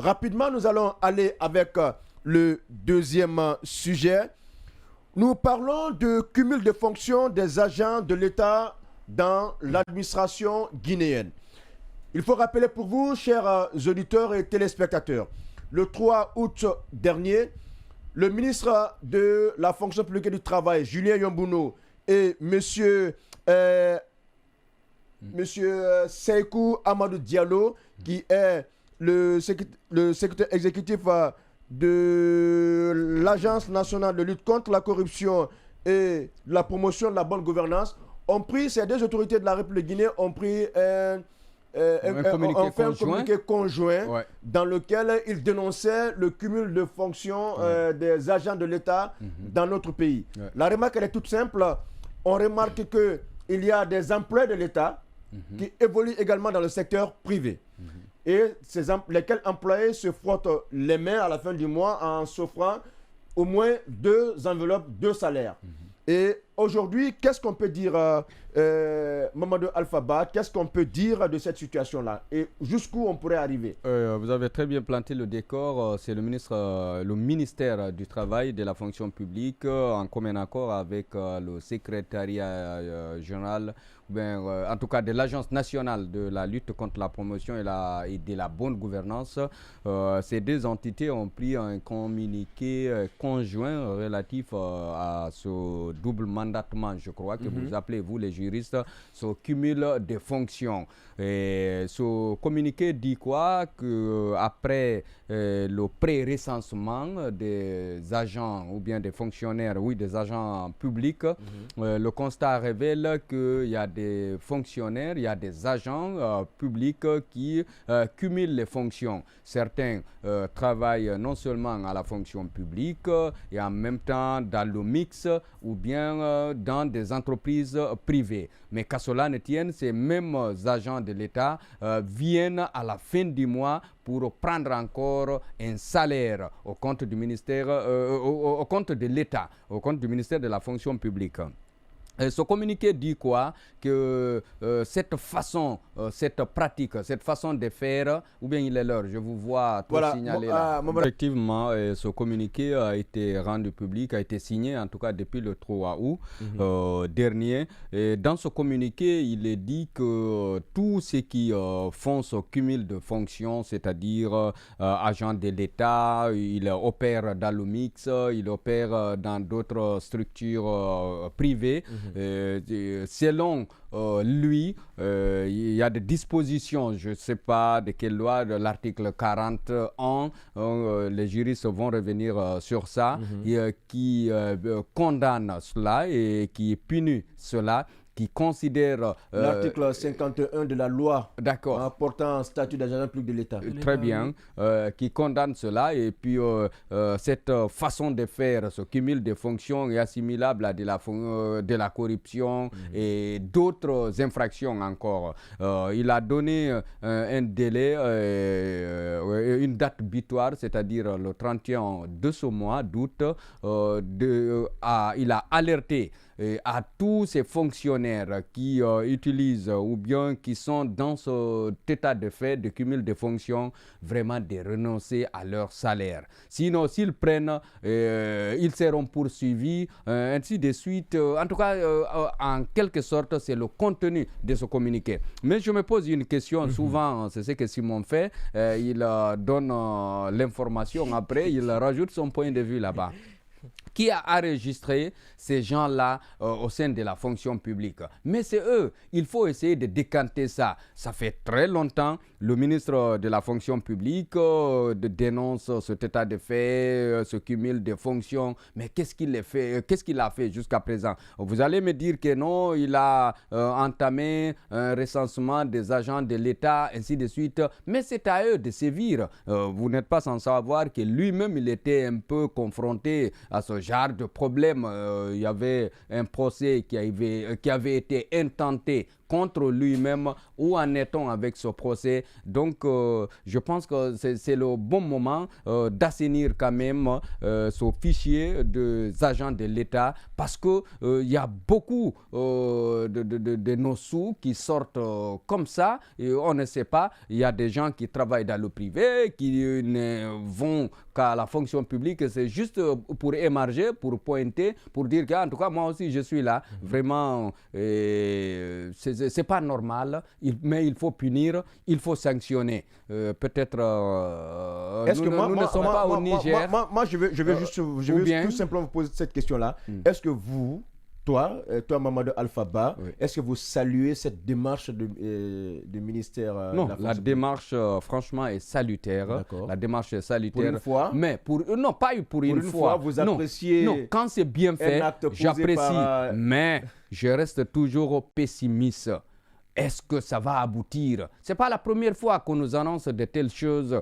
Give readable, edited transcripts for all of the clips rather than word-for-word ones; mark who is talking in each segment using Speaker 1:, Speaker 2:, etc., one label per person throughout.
Speaker 1: Rapidement, nous allons aller avec le deuxième sujet. Nous parlons de cumul de fonctions des agents de l'État dans l'administration guinéenne. Il faut rappeler pour vous, chers auditeurs et téléspectateurs, le 3 août dernier, le ministre de la fonction publique et du travail, Julien Yombouno, et monsieur Seikou Amadou Diallo, qui est le secrétaire exécutif de l'Agence nationale de lutte contre la corruption et la promotion de la bonne gouvernance, ces deux autorités de la République guinéenne ont pris un communiqué conjoint dans lequel ils dénonçaient le cumul de fonctions des agents de l'État dans notre pays. La remarque, elle est toute simple. On remarque qu'il y a des emplois de l'État qui évoluent également dans le secteur privé. Et lesquels employés se frottent les mains à la fin du mois en s'offrant au moins 2 enveloppes de salaire. Et aujourd'hui, qu'est-ce qu'on peut dire, Mamadou Alpha, qu'est-ce qu'on peut dire de cette situation-là et jusqu'où on pourrait arriver?
Speaker 2: Vous avez très bien planté le décor. C'est le ministère du Travail, de la fonction publique, en commun accord avec le secrétariat général, en tout cas de l'Agence nationale de la lutte contre la promotion et de la bonne gouvernance. Ces deux entités ont pris un communiqué conjoint relatif à ce double mandatement, je crois, que vous appelez, vous les juristes, ce cumul de fonctions. Et ce communiqué dit quoi? Qu'après le pré-recensement des agents ou bien des fonctionnaires, des agents publics, le constat révèle qu'il y a des fonctionnaires, il y a des agents publics qui cumulent les fonctions. Certains travaillent non seulement à la fonction publique et en même temps dans le mix ou bien dans des entreprises privées. Mais qu'à cela ne tienne, ces mêmes agents de l'État viennent à la fin du mois pour prendre encore un salaire au compte du ministère, au compte de l'État, au compte du ministère de la fonction publique. Ce communiqué dit quoi? Que cette façon, cette pratique, cette façon de faire, ou bien il est l'heure, je vous vois tout signaler là. Effectivement, ce communiqué a été rendu public, a été signé en tout cas depuis le 3 août dernier. Et dans ce communiqué, il est dit que tous ceux qui font ce cumul de fonctions, c'est-à-dire agents de l'État, ils opèrent dans le mix, ils opèrent dans d'autres structures privées. Selon lui, il y a des dispositions, je ne sais pas de quelle loi, de l'article 41, les juristes vont revenir sur ça, qui condamne cela et qui punit cela, qui considère...
Speaker 1: l'article 51 de la loi portant statut d'agent public de l'État.
Speaker 2: Très bien, qui condamne cela. Et puis, cette façon de faire, ce cumul de fonctions est assimilable à de la corruption et d'autres infractions encore. Il a donné un délai, une date butoir, c'est-à-dire le 31 de ce mois d'août. Il a alerté à tous ces fonctionnaires qui utilisent ou bien qui sont dans cet état de fait de cumul de fonctions, vraiment de renoncer à leur salaire. Sinon, s'ils prennent, ils seront poursuivis, ainsi de suite. En tout cas, en quelque sorte, c'est le contenu de ce communiqué. Mais je me pose une question, souvent, c'est ce que Simon fait, il donne l'information, après, il rajoute son point de vue là-bas. Qui a enregistré ces gens-là au sein de la fonction publique? Mais c'est eux. Il faut essayer de décanter ça. Ça fait très longtemps, le ministre de la fonction publique dénonce cet état de fait, ce cumul de fonctions. Mais qu'est-ce qu'il a fait jusqu'à présent? Vous allez me dire que non, il a entamé un recensement des agents de l'État, ainsi de suite. Mais c'est à eux de sévir. Vous n'êtes pas sans savoir que lui-même, il était un peu confronté à ce genre de problème. Il y avait un procès qui avait été intenté contre lui-même. Où en est-on avec ce procès? Donc, je pense que c'est le bon moment d'assainir quand même ce fichier des agents de l'État parce qu'il y a beaucoup de nos sous qui sortent comme ça et on ne sait pas. Il y a des gens qui travaillent dans le privé, qui ne vont qu'à la fonction publique. C'est juste pour émarger, pour pointer, pour dire qu'en tout cas, moi aussi, je suis là. Vraiment, c'est pas normal, mais il faut punir, il faut sanctionner. Peut-être nous ne sommes pas au Niger.
Speaker 1: Moi, je vais juste tout simplement vous poser cette question-là. Est-ce que vous, toi, Mamadou Alpha Ba, est-ce que vous saluez cette démarche du ministère
Speaker 2: Non, la démarche, franchement, est salutaire. La démarche est salutaire.
Speaker 1: Pour une fois?
Speaker 2: Mais non, pas pour une fois.
Speaker 1: Vous appréciez
Speaker 2: non, quand c'est bien fait, j'apprécie. Mais je reste toujours pessimiste. Est-ce que ça va aboutir? Ce n'est pas la première fois qu'on nous annonce de telles choses,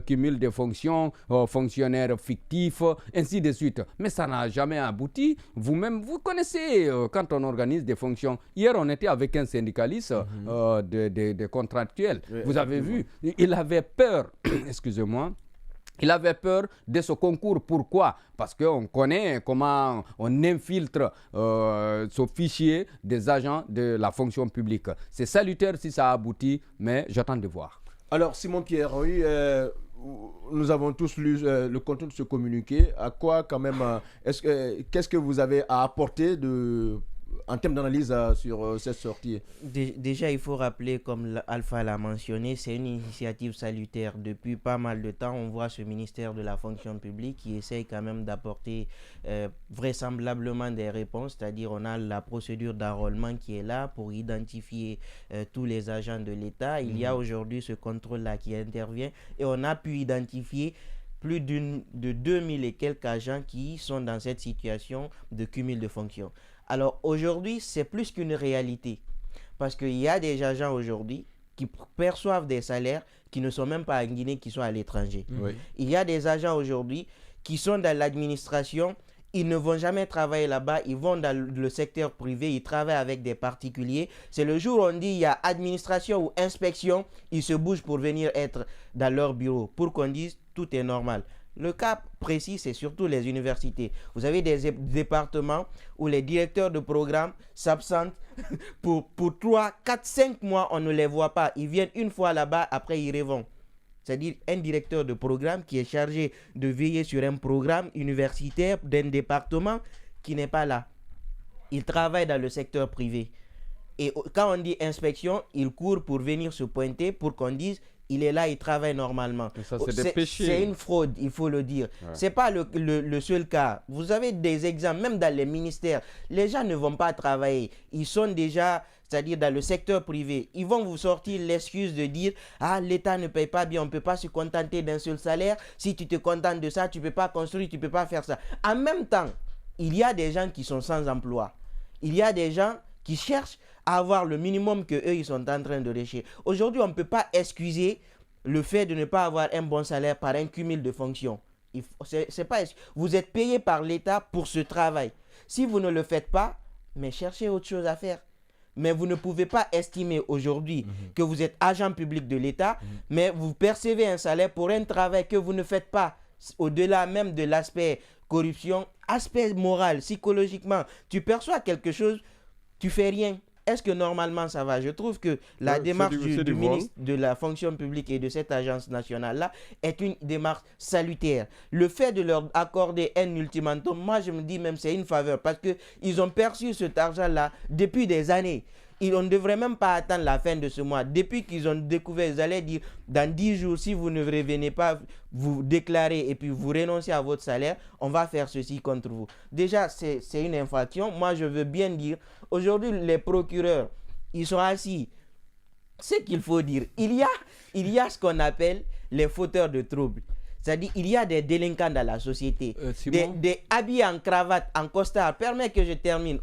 Speaker 2: cumul de fonctions, fonctionnaires fictifs, ainsi de suite. Mais ça n'a jamais abouti. Vous-même, vous connaissez quand on organise des fonctions. Hier, on était avec un syndicaliste de contractuels. Vous avez vu, il avait peur, excusez-moi. Il avait peur de ce concours. Pourquoi? Parce qu'on connaît comment on infiltre ce fichier des agents de la fonction publique. C'est salutaire si ça aboutit, mais j'attends de voir.
Speaker 1: Alors, Simon Pierre, oui, nous avons tous lu le contenu de ce communiqué. À quoi, quand même, qu'est-ce que vous avez à apporter en termes d'analyse sur cette sortie?
Speaker 3: Déjà, il faut rappeler, comme Alpha l'a mentionné, c'est une initiative salutaire. Depuis pas mal de temps, on voit ce ministère de la fonction publique qui essaye quand même d'apporter vraisemblablement des réponses. C'est-à-dire, on a la procédure d'enrôlement qui est là pour identifier tous les agents de l'État. Il y a aujourd'hui ce contrôle-là qui intervient et on a pu identifier plus de 2000 et quelques agents qui sont dans cette situation de cumul de fonctions. Alors aujourd'hui, c'est plus qu'une réalité parce qu'il y a des agents aujourd'hui qui perçoivent des salaires qui ne sont même pas en Guinée, qui sont à l'étranger. Il y a des agents aujourd'hui qui sont dans l'administration, ils ne vont jamais travailler là-bas, ils vont dans le secteur privé, ils travaillent avec des particuliers. C'est le jour où on dit il y a administration ou inspection, ils se bougent pour venir être dans leur bureau pour qu'on dise tout est normal. Le cas précis, c'est surtout les universités. Vous avez des départements où les directeurs de programme s'absentent pour 3, 4, 5 mois, on ne les voit pas. Ils viennent une fois là-bas, après ils revont. C'est-à-dire un directeur de programme qui est chargé de veiller sur un programme universitaire d'un département qui n'est pas là. Il travaille dans le secteur privé. Et quand on dit inspection, il court pour venir se pointer pour qu'on dise il est là, il travaille normalement. C'est une fraude, il faut le dire. Ce n'est pas le seul cas. Vous avez des exemples, même dans les ministères. Les gens ne vont pas travailler. Ils sont déjà, c'est-à-dire dans le secteur privé. Ils vont vous sortir l'excuse de dire « Ah, l'État ne paye pas bien, on ne peut pas se contenter d'un seul salaire. Si tu te contentes de ça, tu ne peux pas construire, tu ne peux pas faire ça. » En même temps, il y a des gens qui sont sans emploi. Il y a des gens qui cherchent à avoir le minimum qu'eux, ils sont en train de lécher. Aujourd'hui, on ne peut pas excuser le fait de ne pas avoir un bon salaire par un cumul de fonctions. Vous êtes payé par l'État pour ce travail. Si vous ne le faites pas, mais cherchez autre chose à faire. Mais vous ne pouvez pas estimer aujourd'hui que vous êtes agent public de l'État, mais vous percevez un salaire pour un travail que vous ne faites pas. Au-delà même de l'aspect corruption, aspect moral, psychologiquement, tu perçois quelque chose, tu fais rien. Est-ce que normalement ça va? Je trouve que la démarche du ministre de la fonction publique et de cette agence nationale-là est une démarche salutaire. Le fait de leur accorder un ultimatum, moi je me dis même c'est une faveur parce qu'ils ont perçu cet argent-là depuis des années. On ne devrait même pas attendre la fin de ce mois. Depuis qu'ils ont découvert, ils allaient dire dans 10 jours, si vous ne revenez pas, vous déclarez et puis vous renoncez à votre salaire, on va faire ceci contre vous. Déjà, c'est une infraction. Moi, je veux bien dire, aujourd'hui, les procureurs, ils sont assis. Ce qu'il faut dire, il y a ce qu'on appelle les fauteurs de troubles. C'est-à-dire il y a des délinquants dans la société, des habillés en cravate, en costard. Permets que je termine.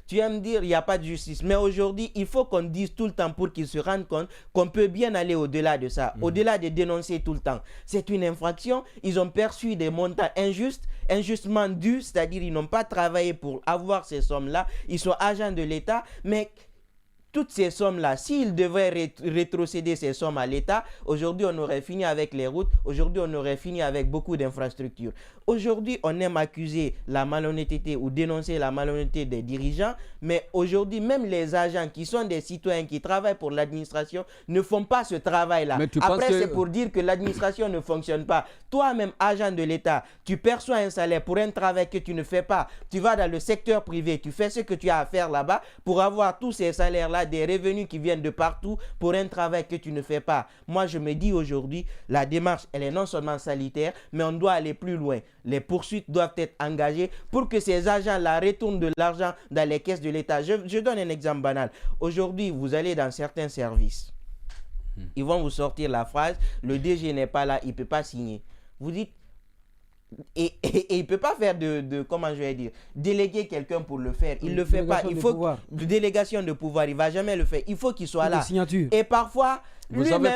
Speaker 3: Tu vas me dire il n'y a pas de justice. Mais aujourd'hui, il faut qu'on dise tout le temps pour qu'ils se rendent compte qu'on peut bien aller au-delà de ça, au-delà de dénoncer tout le temps. C'est une infraction. Ils ont perçu des montants injustement dus, c'est-à-dire ils n'ont pas travaillé pour avoir ces sommes-là. Ils sont agents de l'État, mais toutes ces sommes-là, s'il devrait rétrocéder ces sommes à l'État, aujourd'hui on aurait fini avec les routes, aujourd'hui on aurait fini avec beaucoup d'infrastructures. Aujourd'hui, on aime accuser la malhonnêteté ou dénoncer la malhonnêteté des dirigeants, mais aujourd'hui, même les agents qui sont des citoyens qui travaillent pour l'administration ne font pas ce travail-là. Après, c'est pour dire que l'administration ne fonctionne pas. Toi-même, agent de l'État, tu perçois un salaire pour un travail que tu ne fais pas. Tu vas dans le secteur privé, tu fais ce que tu as à faire là-bas pour avoir tous ces salaires-là, des revenus qui viennent de partout pour un travail que tu ne fais pas. Moi, je me dis aujourd'hui, la démarche, elle est non seulement sanitaire, mais on doit aller plus loin. Les poursuites doivent être engagées pour que ces agents-là retournent de l'argent dans les caisses de l'État. Je donne un exemple banal. Aujourd'hui, vous allez dans certains services. Ils vont vous sortir la phrase, le DG n'est pas là, il ne peut pas signer. Vous dites, et il ne peut pas faire comment je vais dire, déléguer quelqu'un pour le faire. Il ne le fait pas. Il faut délégation de pouvoir. Il ne va jamais le faire. Il faut qu'il soit là. Et parfois,
Speaker 2: vous savez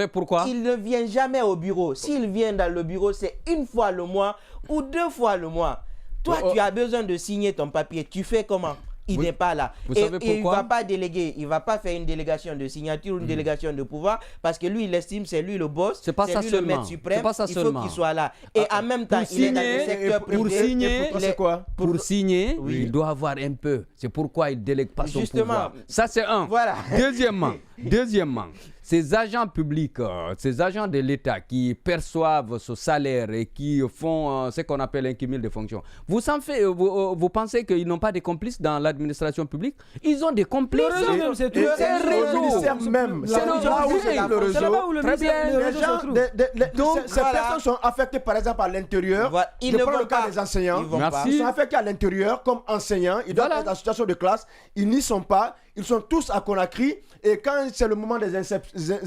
Speaker 2: pourquoi?
Speaker 3: Il ne vient jamais au bureau. S'il vient dans le bureau, c'est une fois le mois ou 2 fois le mois. Toi, tu as besoin de signer ton papier. Tu fais comment? Il n'est pas là. Et il ne va pas déléguer. Il ne va pas faire une délégation de signature ou une délégation de pouvoir parce que lui, il estime c'est lui le boss.
Speaker 2: C'est pas
Speaker 3: c'est
Speaker 2: ça
Speaker 3: lui
Speaker 2: seulement.
Speaker 3: le maître suprême.
Speaker 2: Ça
Speaker 3: il faut qu'il soit là. Et en même temps, il est dans le secteur privé.
Speaker 2: Pour signer,
Speaker 3: oui.
Speaker 2: Il doit avoir un peu. C'est pourquoi il ne délègue pas son pouvoir. Ça, c'est un.
Speaker 3: Voilà.
Speaker 2: Deuxièmement, ces agents publics, ces agents de l'État qui perçoivent ce salaire et qui font ce qu'on appelle un cumul de fonctions, vous pensez qu'ils n'ont pas de complices dans l'administration publique? Ils ont des complices.
Speaker 1: C'est un réseau. Même. C'est le réseau.
Speaker 3: Très bien.
Speaker 1: Ces personnes sont affectées par exemple à l'intérieur. Je prends le cas des enseignants. Ils sont affectés à l'intérieur comme enseignants. Ils doivent être en situation de classe. Ils n'y sont pas. Ils sont tous à Conakry. Et quand c'est le moment des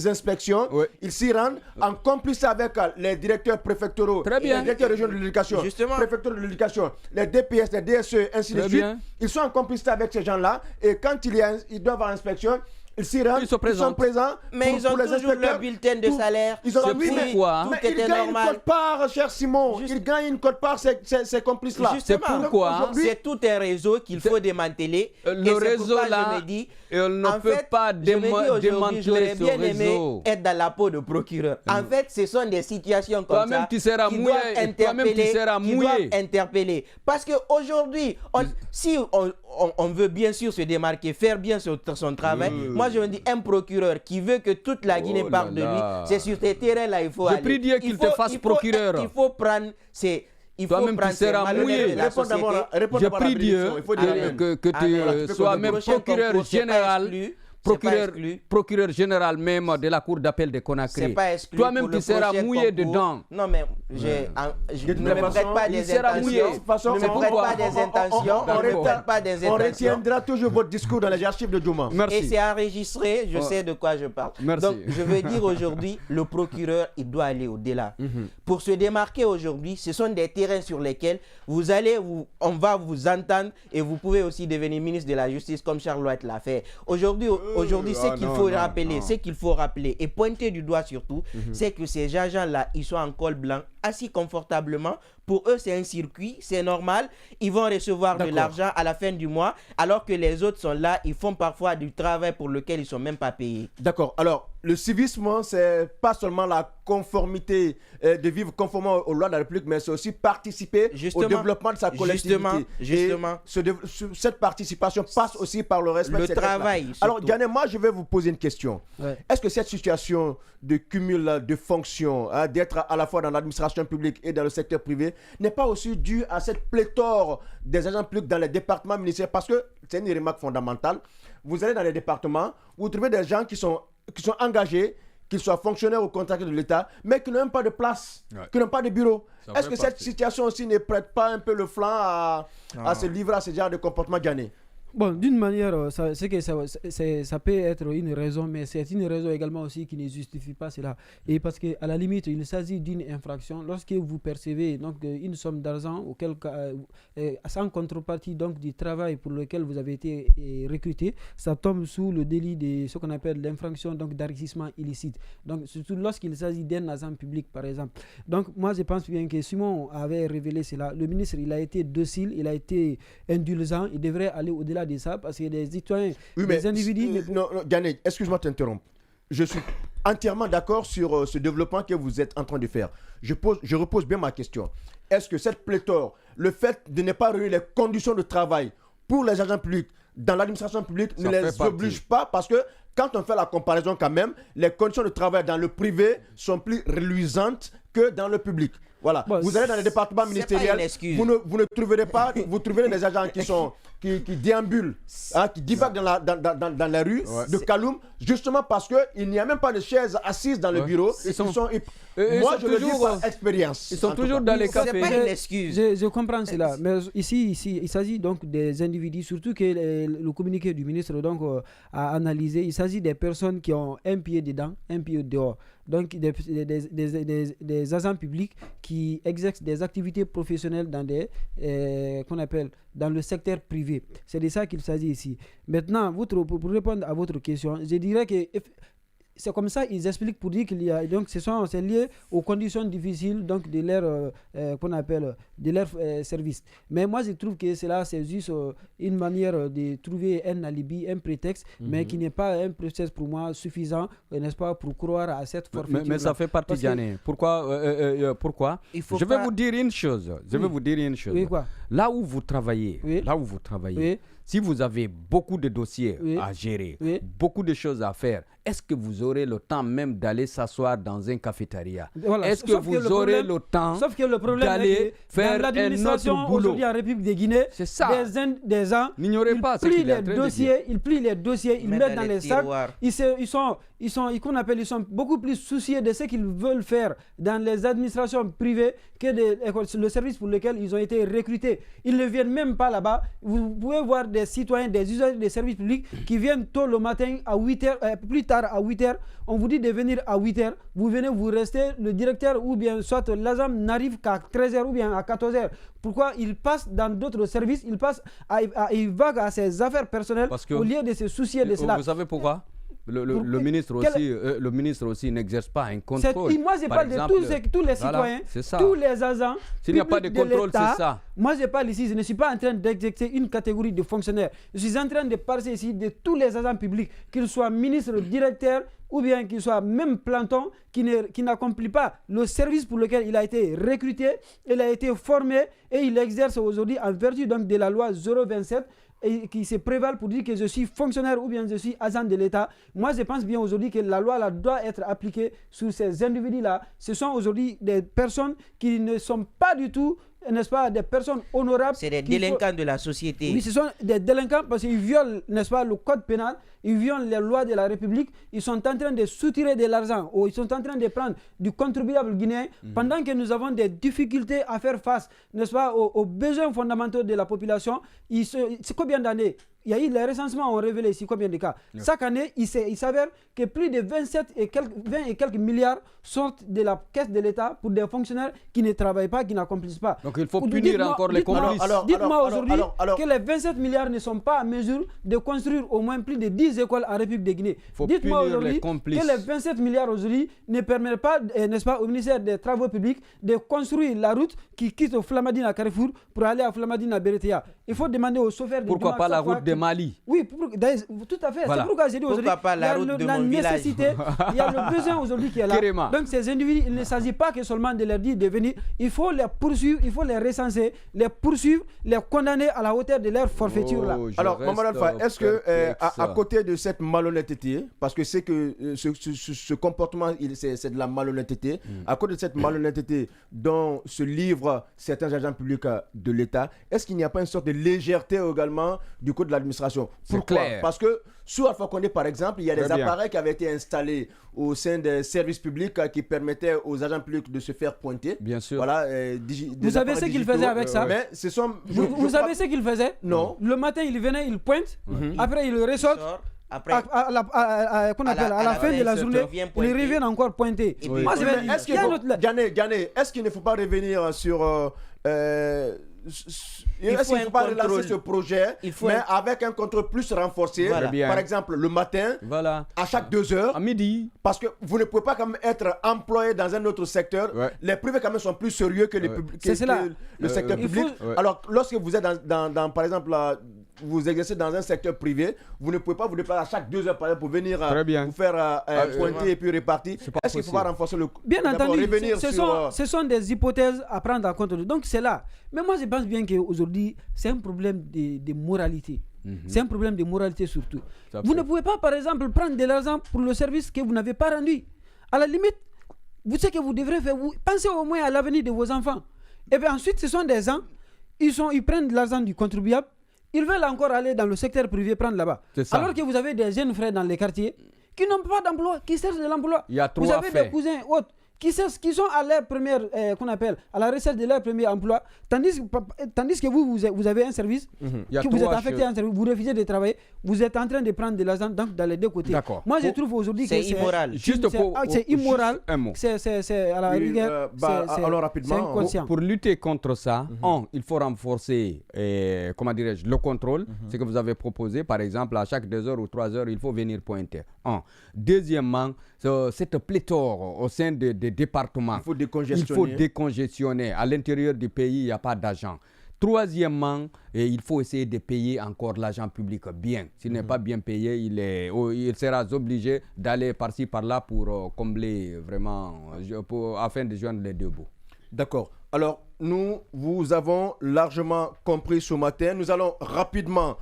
Speaker 1: inspections, ils s'y rendent en complicité avec les directeurs préfectoraux, les directeurs régionaux de l'éducation, préfecteurs de l'éducation, les DPS, les DSE, ainsi de suite. Ils sont en complicité avec ces gens-là. Et quand ils doivent avoir inspection, ils s'y rendent, ils sont présents.
Speaker 3: Mais ils ont toujours leur bulletin de salaire.
Speaker 1: Ils ont
Speaker 3: tout était normal.
Speaker 1: Ils gagnent une quote-part, cher Simon. Ils gagnent une quote-part, ces complices-là.
Speaker 3: C'est pourquoi c'est tout un réseau qu'il faut démanteler.
Speaker 2: Le réseau-là, on ne peut pas démanteler
Speaker 3: j'aurais bien aimé être dans la peau de procureur. En fait, ce sont des situations comme ça qui doivent interpeller. Parce qu'aujourd'hui, si on veut bien sûr se démarquer, faire bien son travail, moi je me dis, un procureur qui veut que toute la Guinée parle de lui, c'est sur ces terrains-là il faut aller.
Speaker 2: Je prie Dieu qu'il te fasse procureur.
Speaker 3: Il faut prendre ces...
Speaker 2: Toi-même tu seras mouillé. Je prie Dieu que tu sois même procureur général. Procureur général même de la cour d'appel de Conakry. Toi-même tu seras mouillé dedans.
Speaker 3: Non mais je ne me prête pas des intentions. Ne me prête pas des intentions.
Speaker 1: On retiendra toujours votre discours dans les archives de Djouma.
Speaker 3: Et c'est enregistré, je sais de quoi je parle. Donc je veux dire aujourd'hui, le procureur, il doit aller au-delà. Pour se démarquer aujourd'hui, ce sont des terrains sur lesquels on va vous entendre et vous pouvez aussi devenir ministre de la Justice comme Charles White l'a fait. Aujourd'hui, ce qu'il faut rappeler et pointer du doigt surtout, c'est que ces agents-là, ils sont en col blanc, assis confortablement. Pour eux, c'est un circuit, c'est normal. Ils vont recevoir de l'argent à la fin du mois, alors que les autres sont là, ils font parfois du travail pour lequel ils ne sont même pas payés.
Speaker 1: D'accord. Alors, le civisme, c'est pas seulement la conformité, de vivre conformément aux lois de la République, mais c'est aussi participer au développement de sa collectivité.
Speaker 3: Justement.
Speaker 1: Cette participation passe aussi par le respect
Speaker 3: de travail.
Speaker 1: Alors, Diane, moi, je vais vous poser une question. Est-ce que cette situation de cumul de fonctions, d'être à la fois dans l'administration publique et dans le secteur privé, n'est pas aussi due à cette pléthore des agents publics dans les départements ministériels? Parce que c'est une remarque fondamentale. Vous allez dans les départements, vous trouvez des gens qui sont engagés, qu'ils soient fonctionnaires ou contracteurs de l'État, mais qui n'ont même pas de place, qui n'ont pas de bureau. Est-ce que cette situation aussi ne prête pas un peu le flanc à se livrer à ce genre de comportement gagné?
Speaker 4: Bon, d'une manière, ça peut être une raison, mais c'est une raison également aussi qui ne justifie pas cela. Et parce qu'à la limite, il s'agit d'une infraction. Lorsque vous percevez donc, une somme d'argent sans contrepartie donc, du travail pour lequel vous avez été recruté, ça tombe sous le délit de ce qu'on appelle l'infraction d'enrichissement illicite. Donc, surtout lorsqu'il s'agit d'un agent public, par exemple. Donc, moi, je pense bien que Simon avait révélé cela. Le ministre, il a été docile, il a été indulgent, il devrait aller au-delà de ça, parce que des citoyens,
Speaker 1: oui,
Speaker 4: des individus...
Speaker 1: Non, Ghané, excuse-moi de t'interrompre. Je suis entièrement d'accord sur ce développement que vous êtes en train de faire. Je repose bien ma question. Est-ce que cette pléthore, le fait de ne pas réunir les conditions de travail pour les agents publics dans l'administration publique ne les oblige pas, parce que quand on fait la comparaison quand même, les conditions de travail dans le privé sont plus reluisantes que dans le public. Voilà. Bon, vous allez dans les départements ministériels, vous ne trouverez pas, vous trouverez des agents qui déambulent, qui divaguent dans la rue de Kaloum, justement parce qu'il n'y a même pas de chaises assises dans le bureau. Moi, je le dis par expérience.
Speaker 2: Ils sont toujours dans les cafés.
Speaker 3: C'est pas une excuse.
Speaker 4: Je comprends cela. Mais ici, il s'agit donc des individus, surtout que le communiqué du ministre donc, a analysé. Il s'agit des personnes qui ont un pied dedans, un pied dehors. Donc, des agents publics qui exercent des activités professionnelles dans qu'on appelle dans le secteur privé. C'est de ça qu'il s'agit ici. Maintenant, pour répondre à votre question, je dirais que c'est comme ça ils expliquent pour dire qu'il y a donc c'est lié aux conditions difficiles donc de leur qu'on appelle de leur service. Mais moi je trouve que cela c'est juste une manière de trouver un alibi, un prétexte, mais qui n'est pas un prétexte pour moi suffisant, n'est-ce pas, pour croire à cette forfaiture.
Speaker 2: Mais ça fait partie d'année. Pourquoi Je vais vous dire une chose.
Speaker 4: Oui, quoi?
Speaker 2: Là où vous travaillez,
Speaker 4: oui.
Speaker 2: Si vous avez beaucoup de dossiers à gérer, beaucoup de choses à faire, est-ce que vous aurez le temps même d'aller s'asseoir dans un cafétéria?
Speaker 4: Voilà.
Speaker 2: Est-ce que vous aurez le temps d'aller faire un autre boulot?
Speaker 4: Aujourd'hui en République de Guinée,
Speaker 2: c'est ça.
Speaker 4: Des gens,
Speaker 2: n'ignorez pas ce qu'il est en train de dire.
Speaker 4: Ils plient les dossiers, ils mettent dans les sacs. Ils sont beaucoup plus soucieux de ce qu'ils veulent faire dans les administrations privées que le service pour lequel ils ont été recrutés. Ils ne viennent même pas là-bas. Vous pouvez voir des citoyens, des usagers des services publics qui viennent tôt le matin à 8h, plus tard à 8h. On vous dit de venir à 8h. Vous venez, vous restez, le directeur ou bien soit l'agent n'arrive qu'à 13h ou bien à 14h. Pourquoi? Il passe dans d'autres services, il vague à ses affaires personnelles au lieu de se soucier de cela.
Speaker 2: Vous savez pourquoi? Le ministre aussi n'exerce pas un contrôle.
Speaker 4: Moi, je parle de tous les citoyens, tous les agents.
Speaker 2: S'il n'y a pas de contrôle, c'est ça.
Speaker 4: Moi, je parle ici, je ne suis pas en train d'exercer une catégorie de fonctionnaires. Je suis en train de parler ici de tous les agents publics, qu'ils soient ministres, directeurs, ou bien qu'ils soient même planton, qui n'accomplit pas le service pour lequel il a été recruté, il a été formé et il exerce aujourd'hui en vertu donc de la loi 027 et qui se prévalent pour dire que je suis fonctionnaire ou bien je suis agent de l'État. Moi, je pense bien aujourd'hui que la loi là, doit être appliquée sur ces individus-là. Ce sont aujourd'hui des personnes qui ne sont pas du tout, n'est-ce pas, des personnes honorables.
Speaker 3: C'est des délinquants de la société.
Speaker 4: Oui, ce sont des délinquants parce qu'ils violent, n'est-ce pas, le code pénal, ils violent les lois de la République, ils sont en train de soutirer de l'argent, ou ils sont en train de prendre du contribuable guinéen, pendant que nous avons des difficultés à faire face, n'est-ce pas, aux besoins fondamentaux de la population. C'est combien d'années? Il y a eu les recensements ont révélé ici combien de cas. Chaque année, il s'avère que plus de 20 et quelques milliards sortent de la caisse de l'État pour des fonctionnaires qui ne travaillent pas, qui n'accomplissent pas.
Speaker 2: Donc il faut punir encore les complices.
Speaker 4: Dites-moi aujourd'hui que les 27 milliards ne sont pas en mesure de construire au moins plus de 10 écoles en République de Guinée. Dites-moi aujourd'hui que les 27 milliards aujourd'hui ne permettent pas, n'est-ce pas, au ministère des Travaux publics de construire la route qui quitte au Flamadine à Carrefour pour aller à Flamadine à Beretea. Il faut demander aux chauffeurs de
Speaker 2: pourquoi pas la route de Mali?
Speaker 4: Oui, tout à fait. Voilà. C'est pourquoi j'ai dit aujourd'hui la nécessité, il y a le besoin aujourd'hui qui est là.
Speaker 2: Kéréma.
Speaker 4: Donc ces individus, il ne s'agit pas que seulement de leur dire de venir. Il faut les poursuivre, il faut les recenser, les poursuivre, les condamner à la hauteur de leur forfaiture là.
Speaker 1: Alors, Maman Alpha, est-ce que à côté de cette malhonnêteté, parce que c'est que ce comportement, c'est de la malhonnêteté, à côté de cette malhonnêteté dont se livrent certains agents publics de l'État, est-ce qu'il n'y a pas une sorte de légèreté également du côté de l'administration? Pourquoi? Parce que sous Alpha Condé, par exemple, il y a des appareils qui avaient été installés au sein des services publics qui permettaient aux agents publics de se faire pointer.
Speaker 2: Bien sûr.
Speaker 4: Voilà, vous savez ce qu'ils faisaient avec ça?
Speaker 1: Mais ce sont,
Speaker 4: vous savez ce qu'ils faisaient?
Speaker 1: Non.
Speaker 4: Le matin, il venait, il pointe. Après, il ressort. Après, à la fin de la journée, ils reviennent encore pointer.
Speaker 1: Moi, Ghané, est-ce qu'il ne faut pas revenir sur... est-ce qu'il ne faut pas relancer ce projet, mais avec un contrôle plus renforcé, par exemple le matin, à chaque 2 heures,
Speaker 2: à midi,
Speaker 1: parce que vous ne pouvez pas quand même être employé dans un autre secteur. Les privés quand même sont plus sérieux que le secteur public. Alors lorsque vous êtes dans par exemple vous exercez dans un secteur privé, vous ne pouvez pas vous déplacer à chaque 2 heures par heure pour venir vous faire pointer et puis répartir. Est-ce qu'il ne faut pas renforcer le...
Speaker 4: Bien entendu, ce sont des hypothèses à prendre en compte. Donc c'est là. Mais moi je pense bien qu'aujourd'hui, c'est un problème de moralité. C'est un problème de moralité surtout. Vous ne pouvez pas, par exemple, prendre de l'argent pour le service que vous n'avez pas rendu. À la limite, vous savez que vous devrez faire, pensez au moins à l'avenir de vos enfants. Et bien ensuite, ce sont des gens, ils prennent de l'argent du contribuable, ils veulent encore aller dans le secteur privé prendre là-bas. Alors que vous avez des jeunes frères dans les quartiers qui n'ont pas d'emploi, qui cherchent de l'emploi. Vous avez des cousins autres qui sont à leur première, qu'on appelle, à la recherche de leur premier emploi, tandis que vous avez un service, que vous êtes affecté à un service, vous refusez de travailler, vous êtes en train de prendre de l'argent dans les deux côtés.
Speaker 3: Moi,
Speaker 4: je trouve aujourd'hui que
Speaker 3: c'est immoral.
Speaker 4: C'est immoral. C'est à la rigueur.
Speaker 1: Alors rapidement,
Speaker 2: pour lutter contre ça, il faut renforcer, comment dirais-je, le contrôle, ce que vous avez proposé, par exemple, à chaque 2 heures ou 3 heures, il faut venir pointer. Deuxièmement, cette pléthore au sein des départements, il faut décongestionner. À l'intérieur du pays, il n'y a pas d'argent. Troisièmement, il faut essayer de payer encore l'argent public bien. S'il n'est pas bien payé, il sera obligé d'aller par-ci, par-là pour combler vraiment, afin de joindre les deux bouts.
Speaker 1: D'accord. Alors, nous vous avons largement compris ce matin. Nous allons rapidement